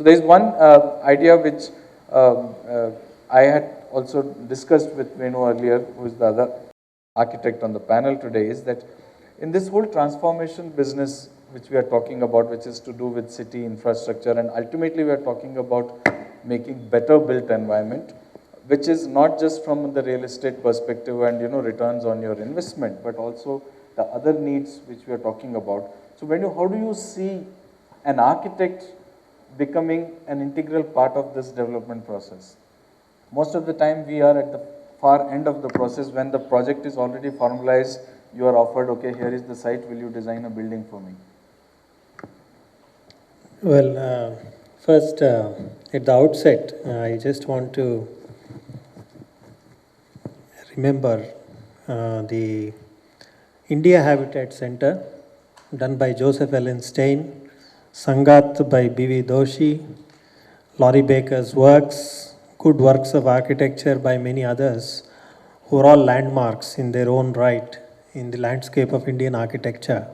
So there is one idea which I had also discussed with Venu earlier, who is the other architect on the panel today, is that in this whole transformation business which we are talking about, which is to do with city infrastructure, and ultimately we are talking about making better built environment, which is not just from the real estate perspective and returns on your investment, but also the other needs which we are talking about. So how do you see an architect becoming an integral part of this development process? Most of the time we are at the far end of the process. When the project is already formalized, you are offered, okay, here is the site, will you design a building for me? Well, first, at the outset, I just want to remember the India Habitat Center, done by Joseph Allen Stein, Sangat by B.V. Doshi, Laurie Baker's works, good works of architecture by many others, who are all landmarks in their own right in the landscape of Indian architecture.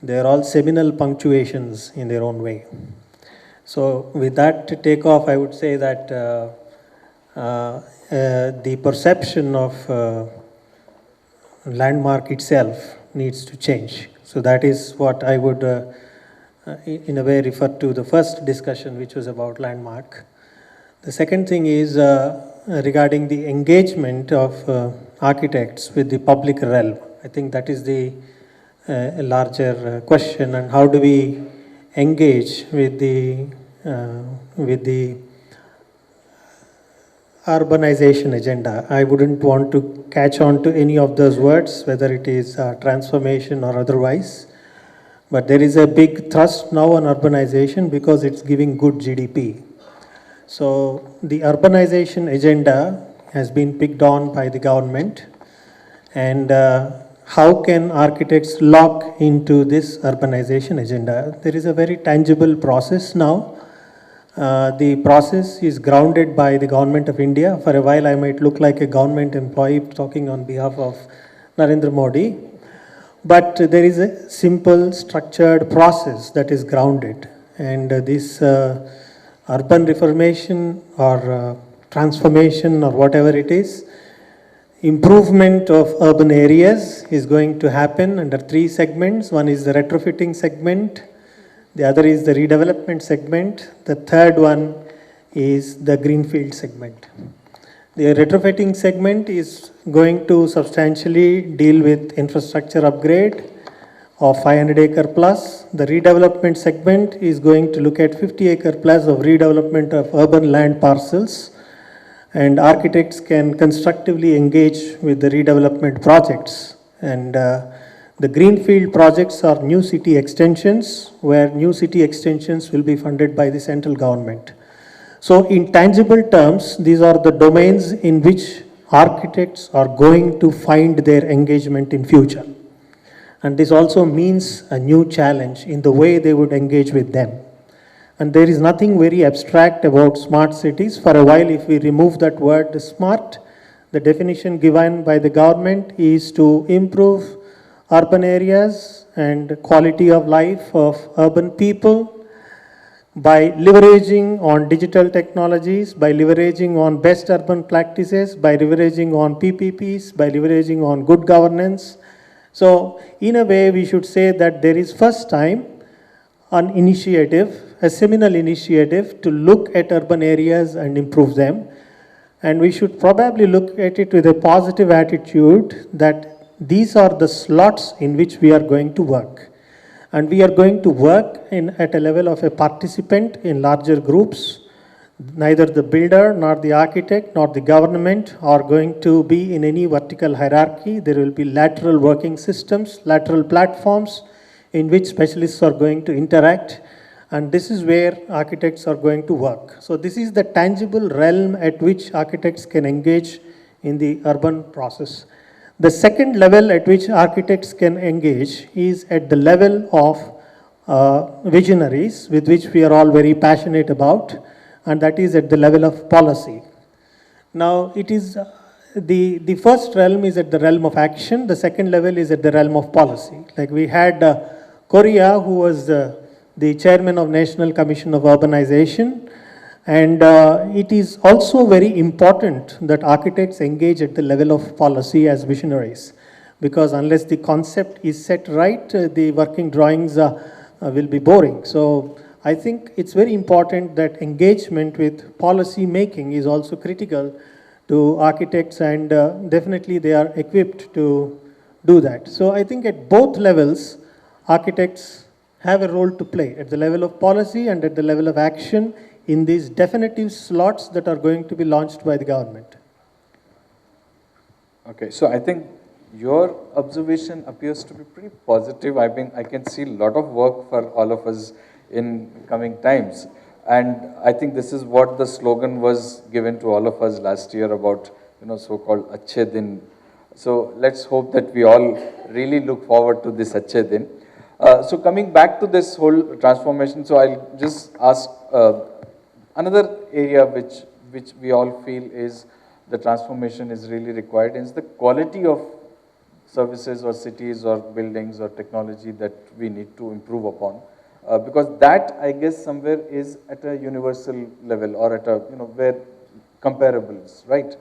They are all seminal punctuations in their own way. So with that takeoff, I would say that the perception of landmark itself needs to change. So that is what I would, in a way, refer to the first discussion, which was about landmark. The second thing is regarding the engagement of architects with the public realm. I think that is the larger question, and how do we engage with the urbanization agenda. I wouldn't want to catch on to any of those words, whether it is transformation or otherwise. But there is a big thrust now on urbanization because it's giving good GDP. So the urbanization agenda has been picked on by the government, and how can architects lock into this urbanization agenda? There is a very tangible process now. The process is grounded by the Government of India. For a while I might look like a government employee talking on behalf of Narendra Modi. But there is a simple structured process that is grounded. And this urban reformation or transformation or whatever it is, improvement of urban areas is going to happen under three segments. One is the retrofitting segment. The other is the redevelopment segment. The third one is the greenfield segment. The retrofitting segment is going to substantially deal with infrastructure upgrade of 500 acre plus. The redevelopment segment is going to look at 50 acre plus of redevelopment of urban land parcels, and architects can constructively engage with the redevelopment projects. And the greenfield projects are new city extensions, where new city extensions will be funded by the central government. So in tangible terms, these are the domains in which architects are going to find their engagement in future. And this also means a new challenge in the way they would engage with them. And there is nothing very abstract about smart cities. For a while, if we remove that word smart, the definition given by the government is to improve urban areas and quality of life of urban people by leveraging on digital technologies, by leveraging on best urban practices, by leveraging on PPPs, by leveraging on good governance. So in a way, we should say that there is first time an initiative, a seminal initiative to look at urban areas and improve them. And we should probably look at it with a positive attitude that these are the slots in which we are going to work. And we are going to work at a level of a participant in larger groups. Neither the builder, nor the architect, nor the government are going to be in any vertical hierarchy. There will be lateral working systems, lateral platforms in which specialists are going to interact. And this is where architects are going to work. So this is the tangible realm at which architects can engage in the urban process. The second level at which architects can engage is at the level of visionaries, with which we are all very passionate about, and that is at the level of policy. Now, it is the first realm is at the realm of action. The second level is at the realm of policy. Like we had Korea, who was the the chairman of National Commission of Urbanization. And it is also very important that architects engage at the level of policy as visionaries, because unless the concept is set right, the working drawings will be boring. So I think it's very important that engagement with policy making is also critical to architects, and definitely they are equipped to do that. So I think at both levels, architects have a role to play at the level of policy and at the level of action in these definitive slots that are going to be launched by the government. Okay, so I think your observation appears to be pretty positive. I can see a lot of work for all of us in coming times. And I think this is what the slogan was given to all of us last year about, so-called Achhe Din. So let's hope that we all really look forward to this Achhe Din. So coming back to this whole transformation, so I'll just ask another area which we all feel is the transformation is really required is the quality of services or cities or buildings or technology that we need to improve upon. Because that, I guess, somewhere is at a universal level or at a, where comparables, right?